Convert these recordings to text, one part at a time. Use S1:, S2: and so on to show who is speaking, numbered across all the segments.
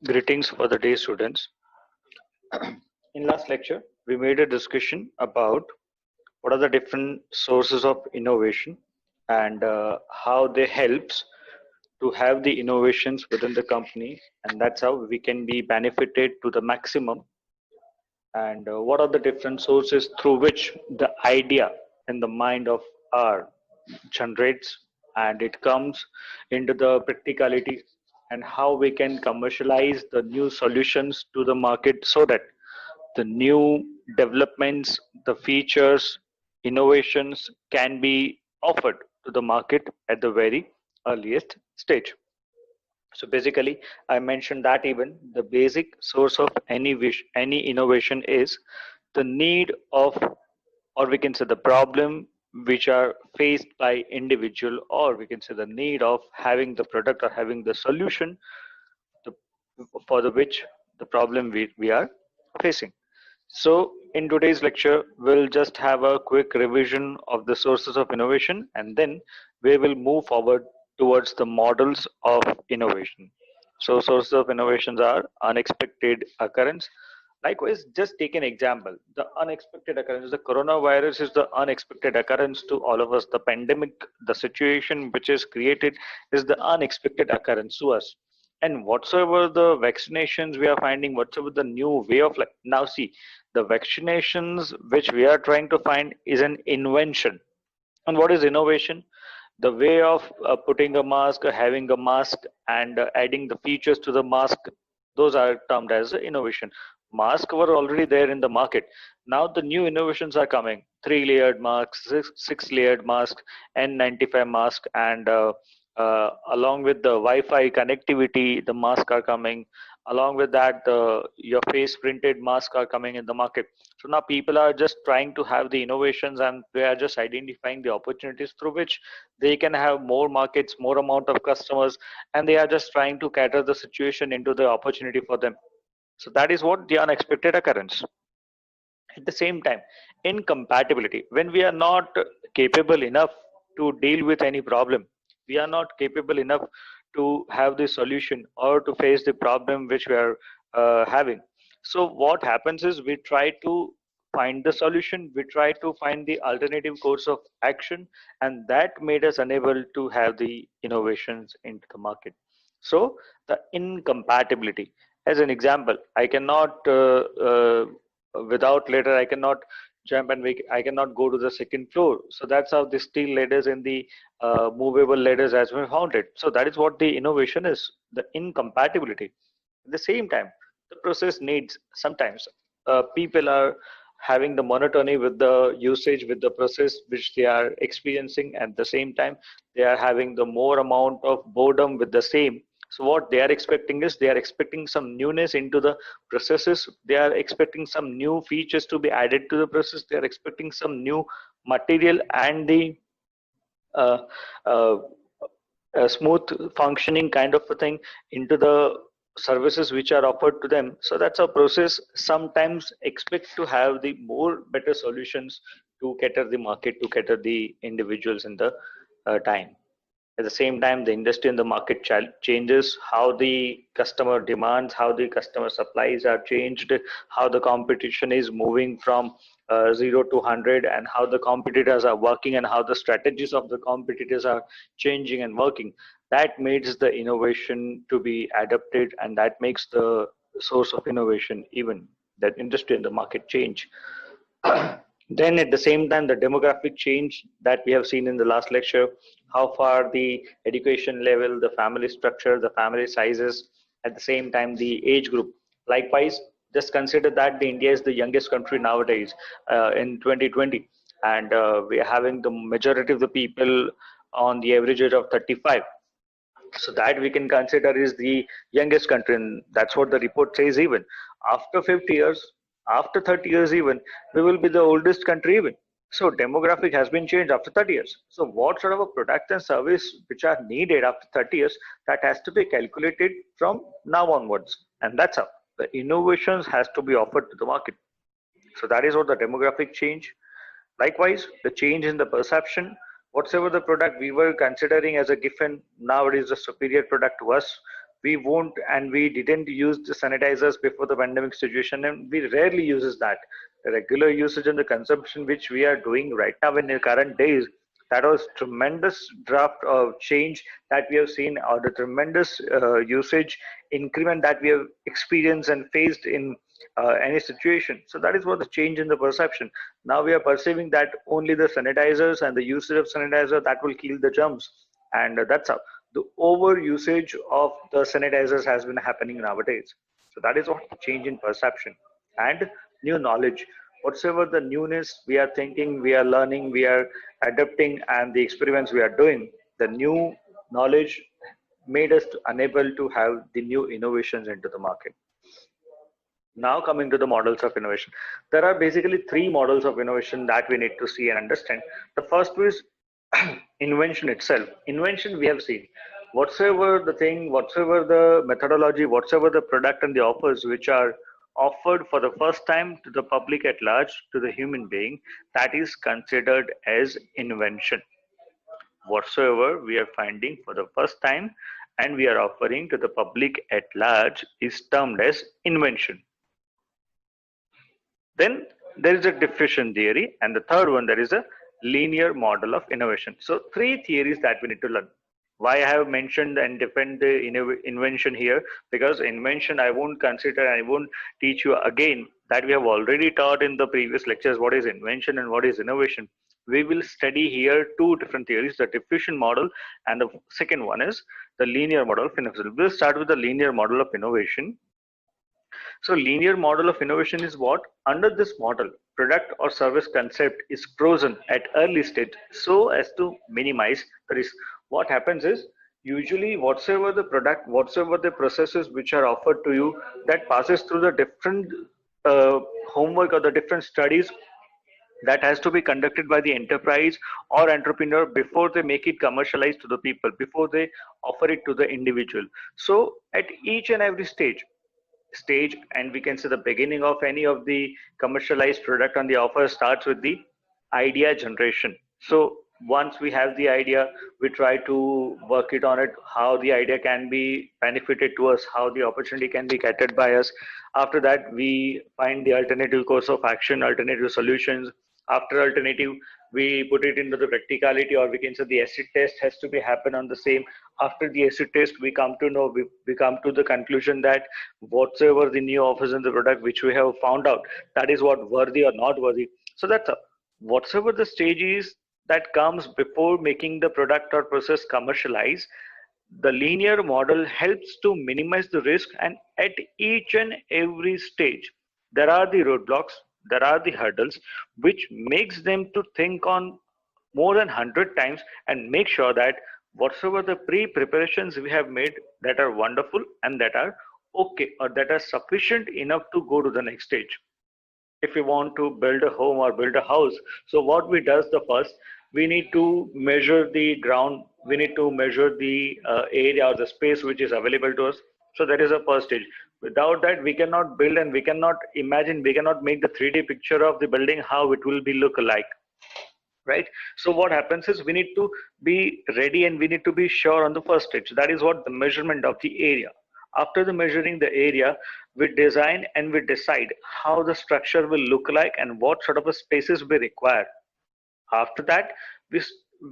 S1: Greetings for the day, students. In last lecture, we made a discussion about what are the different sources of innovation and how they helps to have the innovations within the company, and that's how we can be benefited to the maximum. And what are the different sources through which the idea in the mind of R generates and it comes into the practicality, and how we can commercialize the new solutions to the market so that the new developments, the features, innovations can be offered to the market at the very earliest stage. So basically, I mentioned that even the basic source of any innovation is the need of, or we can say the problem which are faced by individual, or we can say the need of having the product or having the solution the, for the which the problem we are facing. So in today's lecture, we'll just have a quick revision of the sources of innovation, and then we will move forward towards the models of innovation. So sources of innovations are unexpected occurrence. Likewise, just take an example. The unexpected occurrence, the coronavirus is the unexpected occurrence to all of us. The pandemic, the situation which is created is the unexpected occurrence to us. And whatsoever the vaccinations we are finding, whatsoever the new way of life, now see, the vaccinations which we are trying to find is an invention. And what is innovation? The way of putting a mask, having a mask, and adding the features to the mask, those are termed as innovation. Masks were already there in the market. Now the new innovations are coming: three-layered masks, six-layered mask, N95 mask, and along with the Wi-Fi connectivity, the masks are coming. Along with that, your face printed masks are coming in the market. So now people are just trying to have the innovations, and they are just identifying the opportunities through which they can have more markets, more amount of customers, and they are just trying to cater the situation into the opportunity for them. So that is what the unexpected occurrence. At the same time, incompatibility, when we are not capable enough to deal with any problem, we are not capable enough to have the solution or to face the problem which we are having. So what happens is we try to find the solution, we try to find the alternative course of action, and that made us unable to have the innovations into the market. So the incompatibility, as an example, I cannot without ladder I cannot jump, and I cannot go to the second floor. So that's how the steel ladders and the movable ladders as we found it. So that is what the innovation is, the incompatibility. At the same time, the process needs, sometimes people are having the monotony with the usage with the process which they are experiencing. At the same time, they are having the more amount of boredom with the same. So what they are expecting is, they are expecting some newness into the processes, they are expecting some new features to be added to the process, they are expecting some new material and the uh, uh, smooth functioning kind of a thing into the services which are offered to them. So that's a process sometimes expect to have the more better solutions to cater the market, to cater the individuals in the time. At the same time, the industry and the market changes, how the customer demands, how the customer supplies are changed, how the competition is moving from 0 to 100, and how the competitors are working, and how the strategies of the competitors are changing and working. That makes the innovation to be adapted, and that makes the source of innovation even, that industry and the market change. Then at the same time, the demographic change that we have seen in the last lecture, how far the education level, the family structure, the family sizes, at the same time the age group. Likewise, just consider that the India is the youngest country nowadays in 2020, and we are having the majority of the people on the average age of 35. So that we can consider is the youngest country, and that's what the report says. Even after 50 years, after 30 years even, we will be the oldest country even. So demographic has been changed after 30 years. So what sort of a product and service which are needed after 30 years, that has to be calculated from now onwards, and that's how the innovations has to be offered to the market. So that is what the demographic change. Likewise, the change in the perception, whatsoever the product we were considering as a given, now it is a superior product to us. we won't, and we didn't use the sanitizers before the pandemic situation, and we rarely uses that. The regular usage and the consumption which we are doing right now in the current days, that was tremendous draft of change that we have seen, or the tremendous usage increment that we have experienced and faced in any situation. So that is what the change in the perception. Now we are perceiving that only the sanitizers and the usage of sanitizer that will kill the germs, and that's how the over usage of the sanitizers has been happening nowadays. So that is what change in perception and new knowledge. Whatsoever the newness we are thinking, we are learning, we are adapting, and the experiments we are doing, the new knowledge made us unable to have the new innovations into the market. Now coming to the models of innovation, there are basically three models of innovation that we need to see and understand. The first is invention itself. Invention, we have seen whatsoever the thing, whatsoever the methodology, whatsoever the product and the offers which are offered for the first time to the public at large, to the human being, that is considered as invention. Whatsoever we are finding for the first time and we are offering to the public at large is termed as invention. Then there is a diffusion theory, and the third one, there is a linear model of innovation. So three theories that we need to learn. Why I have mentioned and defend the invention here, because invention I won't consider, I won't teach you again, that we have already taught in the previous lectures what is invention and what is innovation. We will study here two different theories, the diffusion model, and the second one is the linear model of innovation. We'll start with the linear model of innovation. So linear model of innovation is what? Under this model, product or service concept is frozen at early stage so as to minimize the risk. What happens is, usually whatsoever the product, whatsoever the processes which are offered to you, that passes through the different homework or the different studies that has to be conducted by the enterprise or entrepreneur before they make it commercialized to the people, before they offer it to the individual. So at each and every stage, and we can say the beginning of any of the commercialized product on the offer starts with the idea generation. So once we have the idea, we try to work it on it, how the idea can be benefited to us, how the opportunity can be catered by us. After that, we find the alternative course of action, alternative solutions. After alternative, we put it into the practicality, or we can say the acid test has to be happen on the same. After the acid test, we come to know, we come to the conclusion that whatsoever the new offers in the product which we have found out, that is what worthy or not worthy. So that's whatsoever the stage is that comes before making the product or process commercialize. The linear model helps to minimize the risk, and at each and every stage there are the roadblocks, there are the hurdles, which makes them to think on more than 100 times and make sure that whatsoever the pre-preparations we have made, that are wonderful and that are okay, or that are sufficient enough to go to the next stage. If we want to build a home or build a house, so what we does the first, we need to measure the ground, we need to measure the area or the space which is available to us. So that is a first stage. Without that, we cannot build, and we cannot imagine, we cannot make the 3D picture of the building, how it will be look like, right? So what happens is, we need to be ready and we need to be sure on the first stage. That is what the measurement of the area. After the measuring the area, we design and we decide how the structure will look like and what sort of a spaces we require. After that,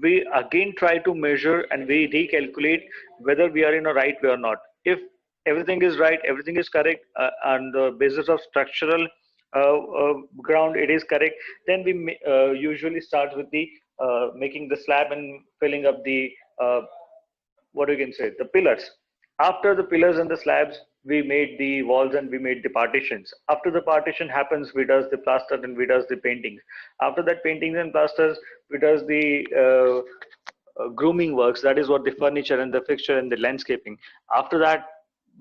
S1: we again try to measure and we recalculate whether we are in a right way or not. If everything is right, everything is correct, on the basis of structural ground it is correct, then we usually start with the making the slab and filling up the what we can say, the pillars. After the pillars and the slabs, we made the walls and we made the partitions. After the partition happens, we does the plaster and we does the paintings. After that paintings and plasters, we does the grooming works. That is what the furniture and the fixture and the landscaping. After that,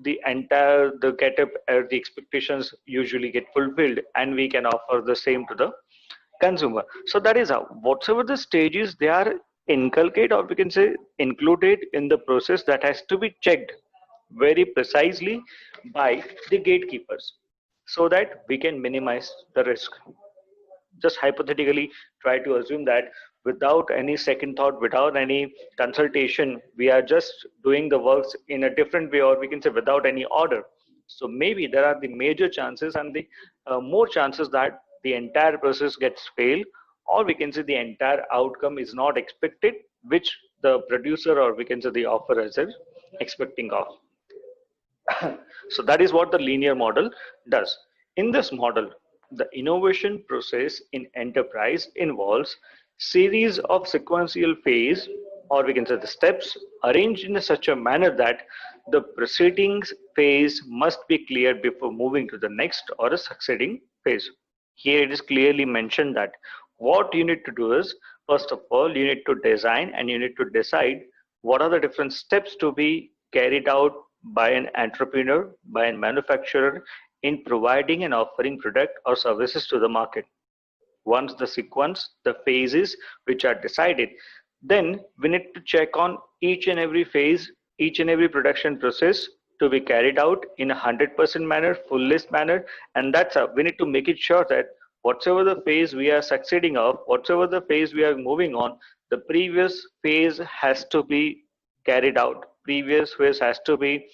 S1: the entire the getup, the expectations usually get fulfilled, and we can offer the same to the consumer. So that is how whatsoever the stages they are inculcate, or we can say included in the process, that has to be checked very precisely by the gatekeepers, so that we can minimize the risk. Just hypothetically try to assume that without any second thought, without any consultation. We are just doing the works in a different way, or we can say without any order. So maybe there are the major chances and the more chances that the entire process gets failed, or we can say the entire outcome is not expected, which the producer or we can say the offerer is expecting of. So that is what the linear model does. In this model, the innovation process in enterprise involves series of sequential phase, or we can say the steps, arranged in such a manner that the preceding phase must be cleared before moving to the next or a succeeding phase. Here it is clearly mentioned that what you need to do is, first of all, you need to design and you need to decide what are the different steps to be carried out by an entrepreneur, by a manufacturer in providing and offering product or services to the market. Once the sequence, the phases which are decided, then we need to check on each and every phase, each and every production process to be carried out in a 100% manner, full list manner, and that's how we need to make it sure that whatsoever the phase we are succeeding of, whatsoever the phase we are moving on, the previous phase has to be carried out. Previous phase has to be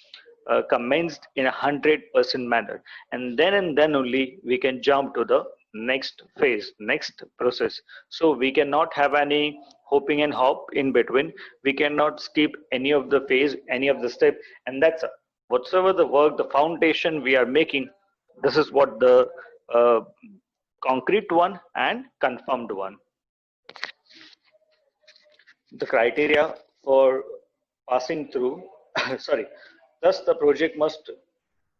S1: commenced in a 100% manner, and then only we can jump to the next phase, next process. So we cannot have any hopping and hop in between. We cannot skip any of the phase, any of the step, and that's whatsoever the work, the foundation we are making. This is what the concrete one and confirmed one. The criteria for passing through, sorry, thus the project must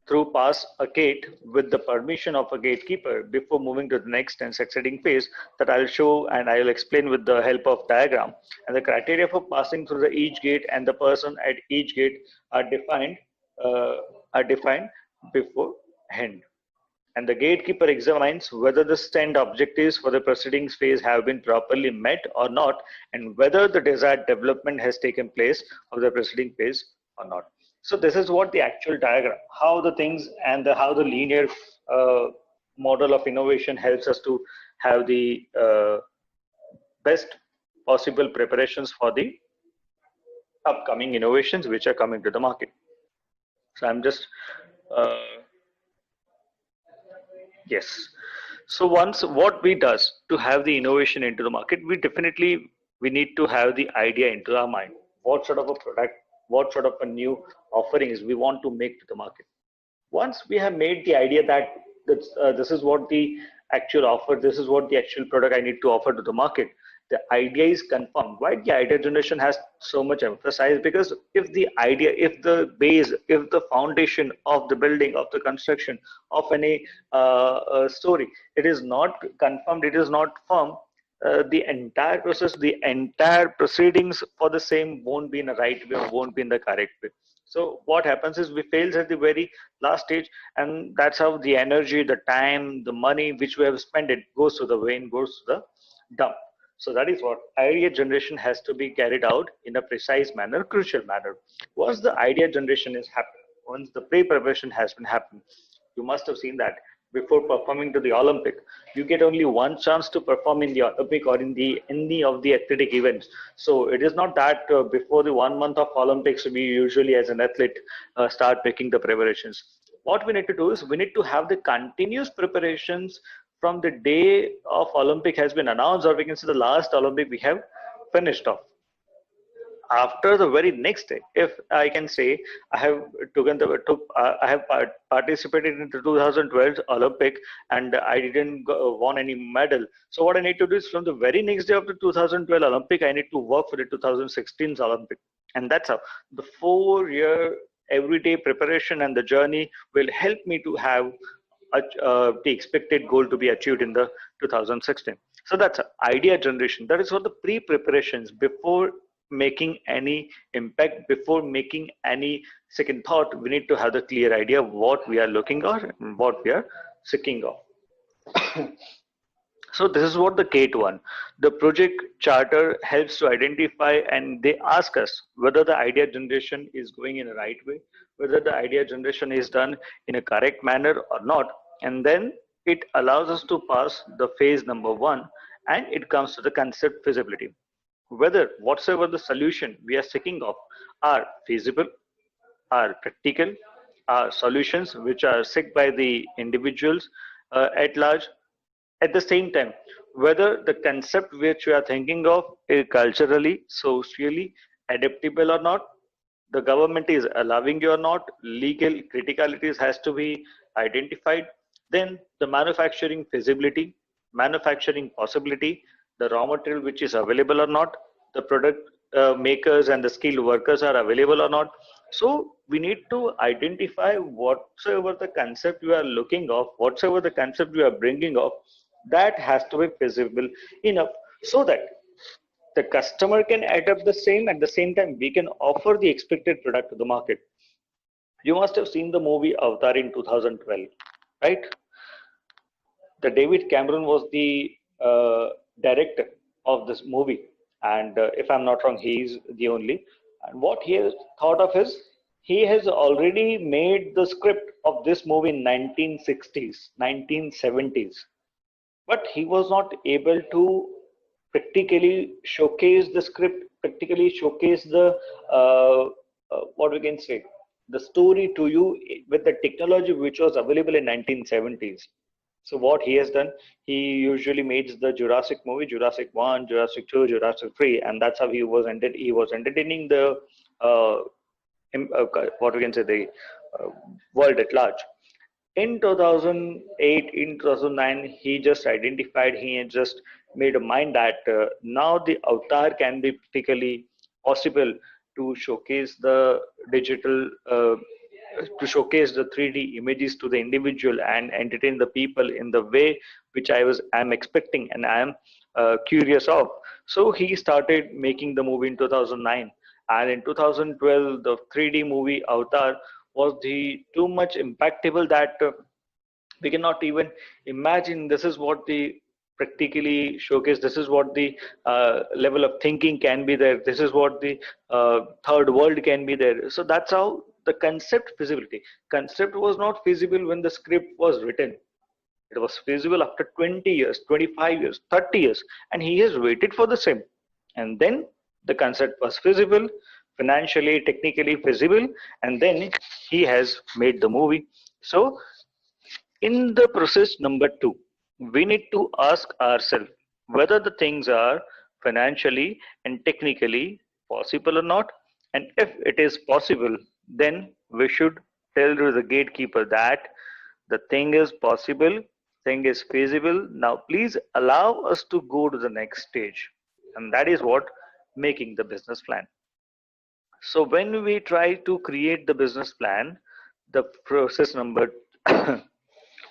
S1: through pass a gate with the permission of a gatekeeper before moving to the next and succeeding phase that I'll show and I'll explain with the help of diagram. And the criteria for passing through the each gate and the person at each gate are defined beforehand. And the gatekeeper examines whether the stand objectives for the proceedings phase have been properly met or not, and whether the desired development has taken place of the preceding phase or not. So this is what the actual diagram, how the things and how the linear model of innovation helps us to have the best possible preparations for the upcoming innovations which are coming to the market. So I'm just yes. So once what we does to have the innovation into the market, we need to have the idea into our mind. What sort of a product, what sort of a new offerings we want to make to the market. Once we have made the idea that this is what the actual offer, this is what the actual product I need to offer to the market, the idea is confirmed. Why the idea generation has so much emphasized? Because if the idea, if the base, if the foundation of the building, of the construction, of any story, it is not confirmed, it is not firm, the entire process, the entire proceedings for the same won't be in the right way, won't be in the correct way. So what happens is we fail at the very last stage, and that's how the energy, the time, the money which we have spent, it goes to the vein, goes to the dump. So that is what idea generation has to be carried out in a precise manner, crucial manner. Once the idea generation is happened, once the pre-preparation has been happened, you must have seen that before performing to the Olympic, you get only one chance to perform in the Olympic or in the any of the athletic events. So it is not that before the 1 month of Olympics, we usually as an athlete start making the preparations. What we need to do is we need to have the continuous preparations from the day of Olympic has been announced, or we can say the last Olympic we have finished off. After the very next day, if I can say I have participated in the 2012 Olympic and I didn't won any medal. So what I need to do is from the very next day of the 2012 Olympic, I need to work for the 2016 Olympic, and that's how the 4-year everyday preparation and the journey will help me to have the expected goal to be achieved in the 2016. So that's idea generation. That is what the pre-preparations before making any impact, before making any second thought. We need to have the clear idea of what we are looking for and what we are seeking of. So this is what the gate one. The project charter helps to identify, and they ask us whether the idea generation is going in the right way, whether the idea generation is done in a correct manner or not. And then it allows us to pass the phase number 1, and it comes to the concept feasibility. Whether whatsoever the solution we are seeking of are feasible, are practical, are solutions which are sought by the individuals at large. At the same time, whether the concept which we are thinking of is culturally, socially adaptable or not, the government is allowing you or not, legal criticalities has to be identified, then the manufacturing feasibility, manufacturing possibility, the raw material which is available or not, the product makers and the skilled workers are available or not. So we need to identify whatsoever the concept you are looking of, whatsoever the concept you are bringing of, that has to be feasible enough so that the customer can adapt the same, at the same time we can offer the expected product to the market. You must have seen the movie Avatar in 2012, right? The David Cameron was the director of this movie, and if I'm not wrong, he's the only. And what he has thought of is he has already made the script of this movie in 1960s, 1970s, but he was not able to practically showcase the script, practically showcase the what we can say, the story to you with the technology which was available in 1970s. So what he has done, he usually makes the Jurassic movie, Jurassic 1, Jurassic 2, Jurassic 3, and that's how he was entertaining the uh, what we can say, the uh, world at large. In 2008, in 2009, he just identified, he had just made a mind that now the avatar can be practically possible to showcase the digital to showcase the 3D images to the individual and entertain the people in the way which I'm expecting and I am curious of. So he started making the movie in 2009, and in 2012 the 3D movie Avatar was the too much impactful that we cannot even imagine. This is what the practically showcase, this is what the level of thinking can be there, this is what the third world can be there. So that's how the concept feasibility, concept was not feasible when the script was written. It was feasible after 20 years, 25 years, 30 years, and he has waited for the same. And then the concept was feasible, financially, technically feasible, and then he has made the movie. So in the process number two, we need to ask ourselves whether the things are financially and technically possible or not. And if it is possible, then we should tell to the gatekeeper that the thing is possible, thing is feasible. Now, please allow us to go to the next stage. And that is what making the business plan. So when we try to create the business plan, the process number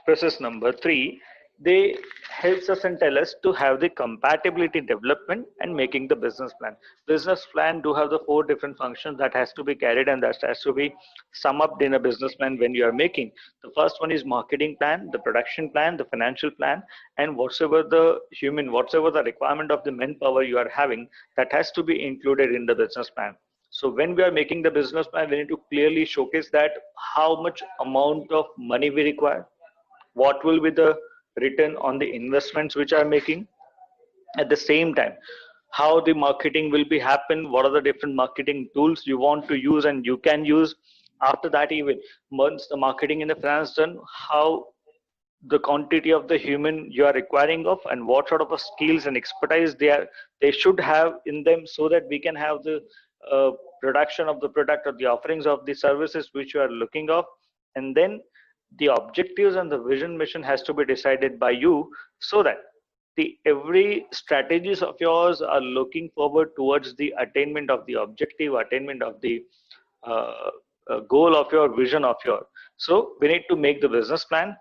S1: process number three, they helps us and tell us to have the compatibility development and making the business plan. Business plan do have the four different functions that has to be carried and that has to be sum up in a business plan when you are making. The first one is marketing plan, the production plan, the financial plan, and whatsoever the human, whatsoever the requirement of the manpower you are having, that has to be included in the business plan. So when we are making the business plan, we need to clearly showcase that how much amount of money we require, what will be the return on the investments which are making, at the same time how the marketing will be happen, what are the different marketing tools you want to use and you can use. After that, even once the marketing in the finance done, how the quantity of the human you are requiring of and what sort of a skills and expertise they should have in them, so that we can have the uh, production of the product or the offerings of the services which you are looking of. And then the objectives and the vision mission has to be decided by you, so that the every strategies of yours are looking forward towards the attainment of the objective, attainment of the uh, goal of your vision of your. So we need to make the business plan.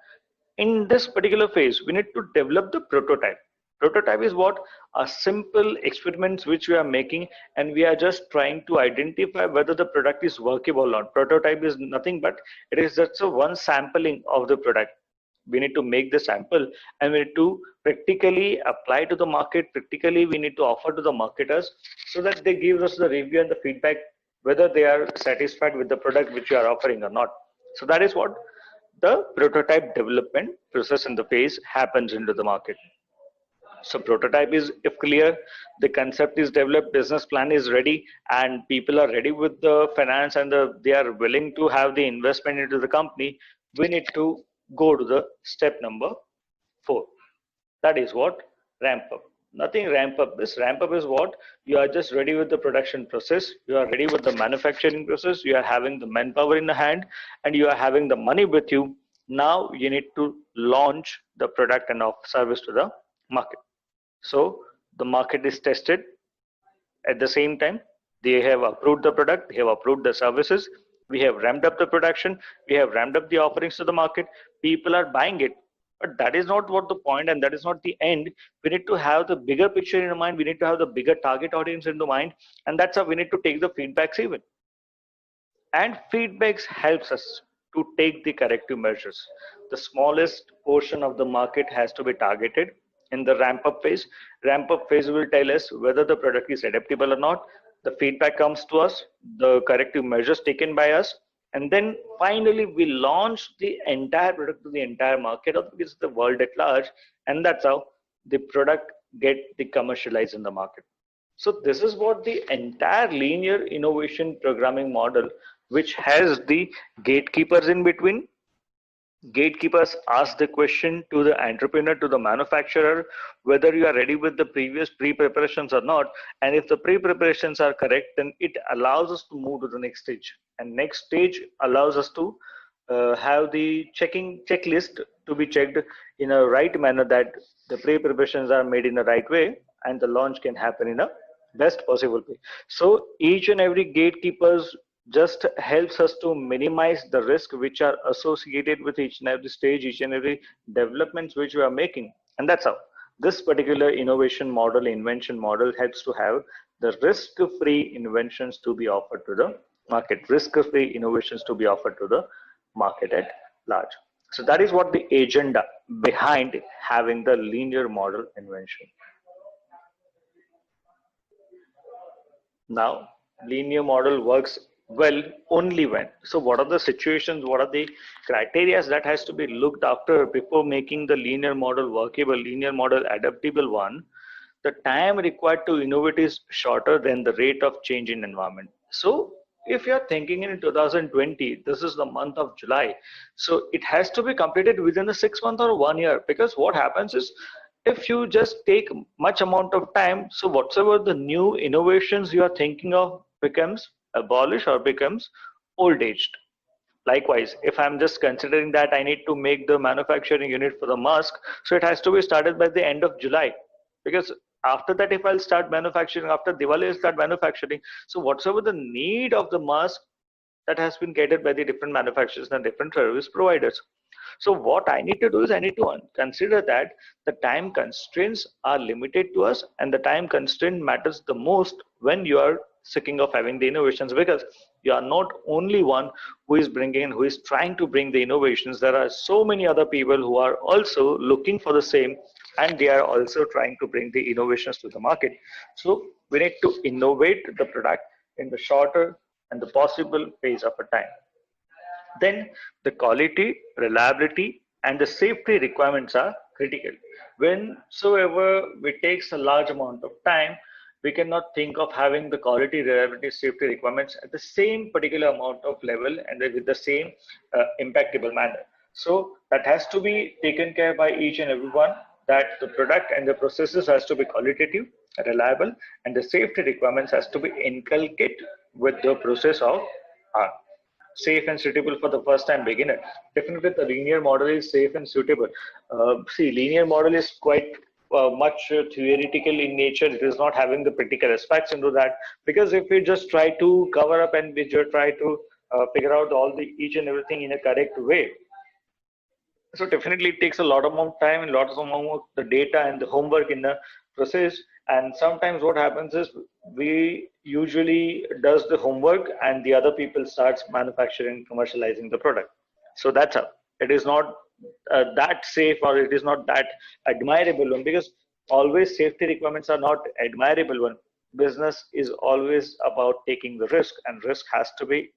S1: In this particular phase, we need to develop the prototype. Prototype is what? A simple experiments which we are making, and we are just trying to identify whether the product is workable or not. Prototype is nothing but it is just a one sampling of the product. We need to make the sample and we need to practically apply to the market. Practically we need to offer to the marketers, so that they give us the review and the feedback whether they are satisfied with the product which you are offering or not. So that is what the prototype development process in the phase happens into the market. So prototype is if clear, the concept is developed, business plan is ready, and people are ready with the finance and they are willing to have the investment into the company. We need to go to the step number 4. That is what? Ramp up. Nothing ramp up. This ramp up is what? You are just ready with the production process. You are ready with the manufacturing process. You are having the manpower in the hand and you are having the money with you. Now you need to launch the product and offer service to the market. So the market is tested. At the same time, they have approved the product, they have approved the services, we have ramped up the production, we have ramped up the offerings to the market, people are buying it. But that is not what the point and that is not the end. We need to have the bigger picture in mind, we need to have the bigger target audience in the mind, and that's how we need to take the feedbacks even. And feedbacks helps us to take the corrective measures. The smallest portion of the market has to be targeted in the ramp up phase. Ramp up phase will tell us whether the product is adaptable or not. The feedback comes to us, the corrective measures taken by us, and then finally we launch the entire product to the entire market or the world at large, and that's how the product get the commercialized in the market. So this is what the entire linear innovation programming model, which has the gatekeepers in between. Gatekeepers ask the question to the entrepreneur, to the manufacturer, whether you are ready with the previous pre-preparations or not. And if the pre-preparations are correct, then it allows us to move to the next stage. And next stage allows us to have the checklist to be checked in a right manner, that the pre-preparations are made in the right way and the launch can happen in a best possible way. So each and every gatekeepers just helps us to minimize the risk which are associated with each and every stage, each and every developments which we are making. And that's how this particular innovation model, invention model helps to have the risk-free inventions to be offered to the market, risk-free innovations to be offered to the market at large. So that is what the agenda behind having the linear model invention. Now, linear model works well only when. So what are the situations, what are the criteria that has to be looked after before making the linear model workable, linear model adaptable one? The time required to innovate is shorter than the rate of change in environment. So if you're thinking in 2020, this is the month of July, so it has to be completed within the 6 months or 1 year, because what happens is if you just take much amount of time, so whatsoever the new innovations you are thinking of becomes abolished or becomes old aged. Likewise, if I'm just considering that I need to make the manufacturing unit for the mask, so it has to be started by the end of July, because after that, if I'll start manufacturing, after Diwali, I'll start manufacturing. So whatsoever the need of the mask, that has been catered by the different manufacturers and different service providers. So what I need to do is I need to consider that the time constraints are limited to us, and the time constraint matters the most when you are seeking of having the innovations, because you are not only one who is bringing, who is trying to bring the innovations. There are so many other people who are also looking for the same, and they are also trying to bring the innovations to the market. So we need to innovate the product in the shorter and the possible phase of a time. Then the quality, reliability, and the safety requirements are critical. Whensoever it takes a large amount of time, we cannot think of having the quality, reliability, safety requirements at the same particular amount of level and with the same impactable manner. So that has to be taken care by each and everyone, that the product and the processes has to be qualitative, reliable, and the safety requirements has to be inculcated with the process of art. Safe and suitable for the first time beginner. Definitely the linear model is safe and suitable. See, linear model is quite much theoretical in nature. It is not having the practical aspects into that, because if we just try to cover up and we just try to figure out all the each and everything in a correct way, so definitely it takes a lot of more time and lots of more the data and the homework in the process. And sometimes what happens is we usually does the homework and the other people starts manufacturing, commercializing the product. So that's how it is not that safe, or it is not that admirable one, because always safety requirements are not admirable one. Business is always about taking the risk, and risk has to be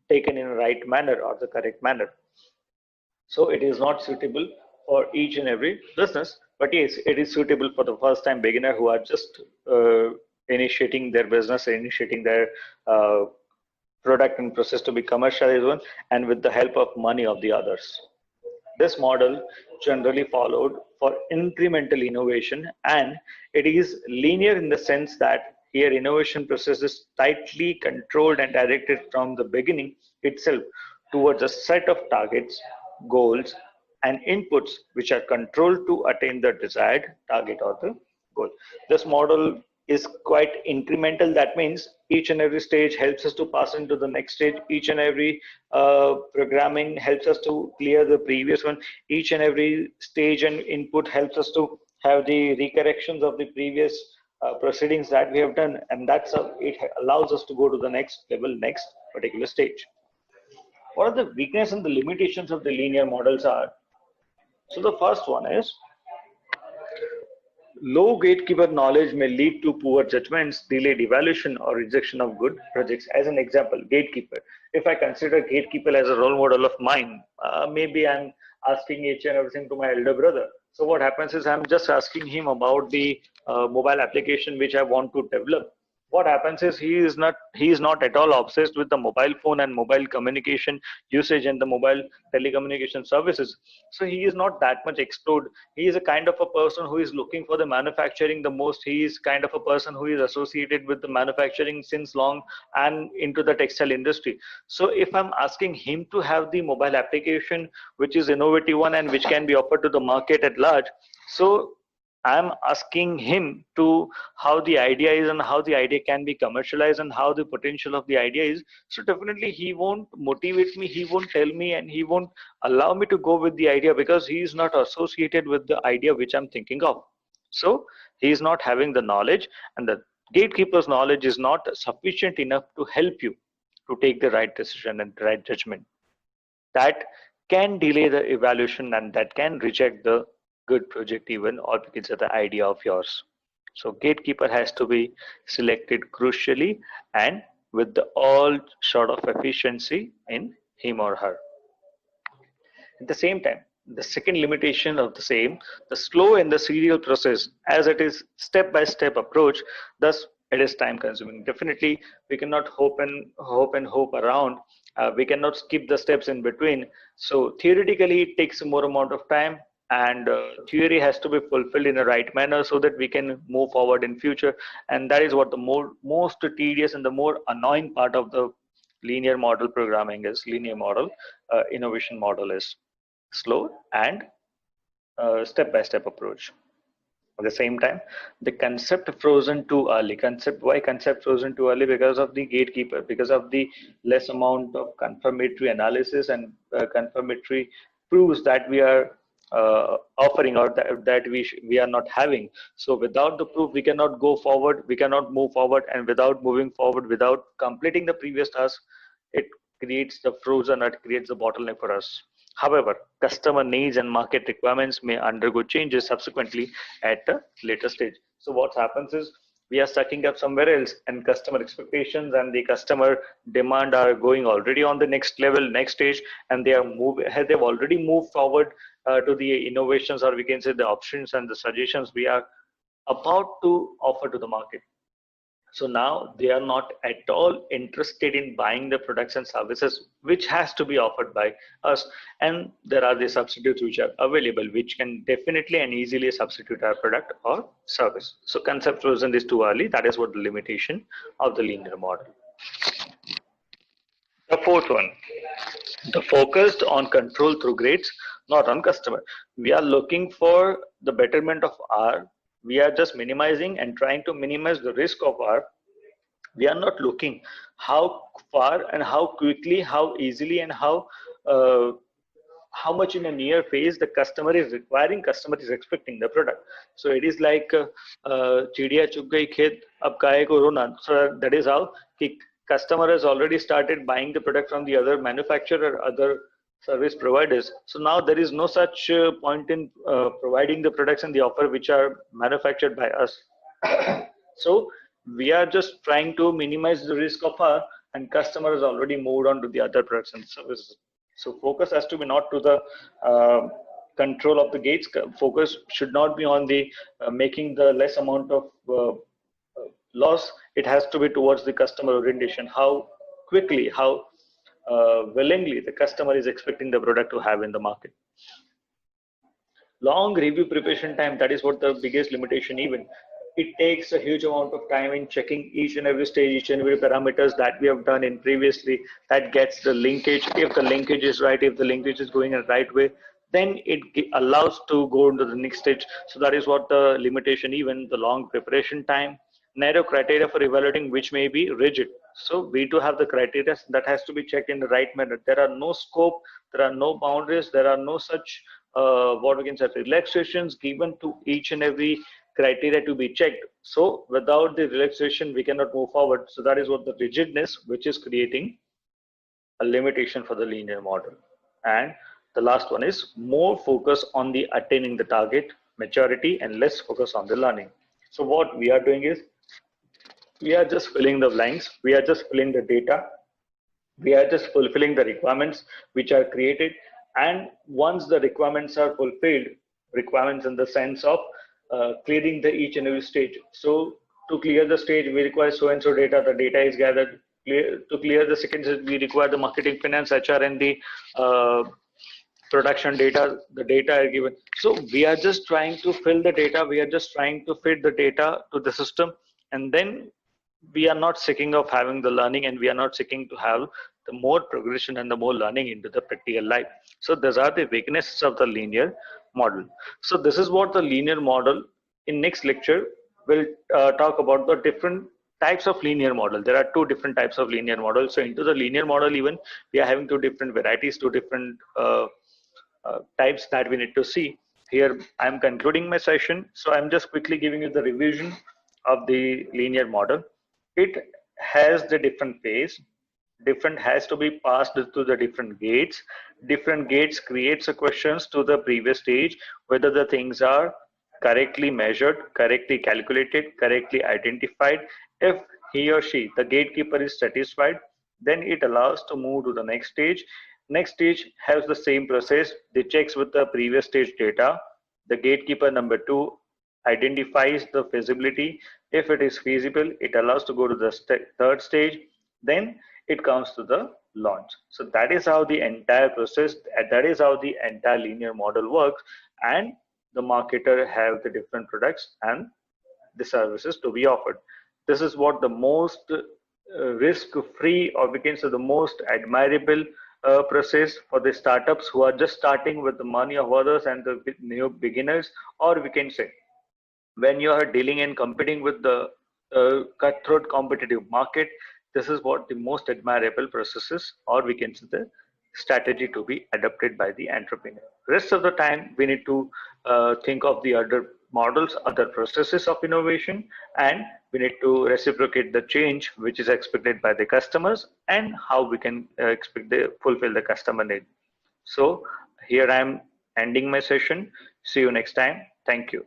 S1: taken in the right manner or the correct manner. So it is not suitable for each and every business. But yes, it is suitable for the first time beginner who are just initiating their business, initiating their product and process to be commercialized one, and with the help of money of the others. This model generally followed for incremental innovation, and it is linear in the sense that here innovation process is tightly controlled and directed from the beginning itself towards a set of targets, goals, and inputs which are controlled to attain the desired target or the goal. This model is quite incremental. That means each and every stage helps us to pass into the next stage. Each and every programming helps us to clear the previous one. Each and every stage and input helps us to have the recorrections of the previous proceedings that we have done, and that's how it allows us to go to the next level, next particular stage. What are the weaknesses and the limitations of the linear models are? So the first one is low gatekeeper knowledge may lead to poor judgments, delayed evaluation, or rejection of good projects. As an example, gatekeeper. If I consider gatekeeper as a role model of mine, maybe I'm asking each and everything to my elder brother. So what happens is I'm just asking him about the mobile application which I want to develop. What happens is he is not at all obsessed with the mobile phone and mobile communication usage and the mobile telecommunication services. So he is not that much explored. He is a kind of a person who is looking for the manufacturing the most. He is kind of a person who is associated with the manufacturing since long and into the textile industry. So if I'm asking him to have the mobile application which is innovative one and which can be offered to the market at large, so I'm asking him to how the idea is and how the idea can be commercialized and how the potential of the idea is. So definitely he won't motivate me, he won't tell me, and he won't allow me to go with the idea because he is not associated with the idea which I'm thinking of. So he is not having the knowledge, and the gatekeeper's knowledge is not sufficient enough to help you to take the right decision and the right judgment. That can delay the evaluation and that can reject the good project even, or we can say the idea of yours. So gatekeeper has to be selected crucially and with the all sort of efficiency in him or her. At the same time, the second limitation of the same, the slow and the serial process, as it is step-by-step approach, thus it is time consuming. Definitely we cannot hope around. We cannot skip the steps in between. So theoretically it takes more amount of time, and theory has to be fulfilled in the right manner so that we can move forward in future. And that is what the most tedious and the more annoying part of the linear model programming is. Linear model innovation model is slow and step-by-step approach. At the same time, the concept frozen too early. Why concept frozen too early? Because of the gatekeeper, because of the less amount of confirmatory analysis and confirmatory proofs that we are offering, or that we are not having. So without the proof we cannot go forward, we cannot move forward, and without moving forward, without completing the previous task, it creates the frozen, or it creates the bottleneck for us. However, customer needs and market requirements may undergo changes subsequently at a later stage. So what happens is we are stacking up somewhere else, and customer expectations and the customer demand are going already on the next level, next stage, and they've already moved forward to the innovations, or we can say the options and the suggestions we are about to offer to the market. So now they are not at all interested in buying the products and services which has to be offered by us, and there are the substitutes which are available which can definitely and easily substitute our product or service. So concept frozen is too early. That is what the limitation of the linear model. The fourth one, the focused on control through grades, not on customer. We are looking for the betterment of our, we are just minimizing and trying to minimize the risk of our. We are not looking how far and how quickly, how easily, and how much in a near phase the customer is requiring, customer is expecting the product. So it is like chidiya chug gayi khet, ab kahe ko rona. So that is how the customer has already started buying the product from the other manufacturer, other service providers. So now there is no such point in providing the products and the offer which are manufactured by us. So we are just trying to minimize the risk of our, and customer has already moved on to the other products and services. So focus has to be not to the control of the gates. Focus should not be on the making the less amount of loss. It has to be towards the customer orientation. How quickly, how willingly the customer is expecting the product to have in the market. Long review preparation time, that is what the biggest limitation. Even it takes a huge amount of time in checking each and every stage, each and every parameters that we have done in previously, that gets the linkage. If the linkage is right, if the linkage is going in the right way, then it allows to go into the next stage. So that is what the limitation. Even the long preparation time, narrow criteria for evaluating which may be rigid. So we do have the criteria that has to be checked in the right manner. There are no scope, there are no boundaries, there are no such what we can say relaxations given to each and every criteria to be checked. So without the relaxation, we cannot move forward. So that is what the rigidness, which is creating a limitation for the linear model. And the last one is more focus on the attaining the target maturity and less focus on the learning. So what we are doing is we are just filling the blanks, we are just filling the data, we are just fulfilling the requirements which are created. And once the requirements are fulfilled, requirements in the sense of clearing the each and every stage. So to clear the stage, we require so and so data, the data is gathered. To clear the second stage, we require the marketing, finance, HR, and the production data, the data are given. So we are just trying to fill the data, we are just trying to fit the data to the system, and then we are not seeking of having the learning, and we are not seeking to have the more progression and the more learning into the practical life. So these are the weaknesses of the linear model. So this is what the linear model. In next lecture, we'll talk about the different types of linear model. There are two different types of linear models. So into the linear model, even we are having two different varieties, two different types that we need to see. Here I'm concluding my session, so I'm just quickly giving you the revision of the linear model. It has the different phase, different has to be passed to the different gates. Different gates creates a questions to the previous stage, whether the things are correctly measured, correctly calculated, correctly identified. If he or she, the gatekeeper, is satisfied, then it allows to move to the next stage. Next stage has the same process. They checks with the previous stage data. The gatekeeper number 2 identifies the feasibility. If it is feasible, it allows to go to the third stage. Then it comes to the launch. So that is how the entire process, that is how the entire linear model works. And the marketer have the different products and the services to be offered. This is what the most risk-free, or we can say the most admirable process for the startups who are just starting with the money of others and the new beginners. Or we can say when you are dealing and competing with the cutthroat competitive market, this is what the most admirable processes, or we can say the strategy to be adopted by the entrepreneur. Rest of the time, we need to think of the other models, other processes of innovation, and we need to reciprocate the change which is expected by the customers, and how we can fulfill the customer need. So here I am ending my session. See you next time. Thank you.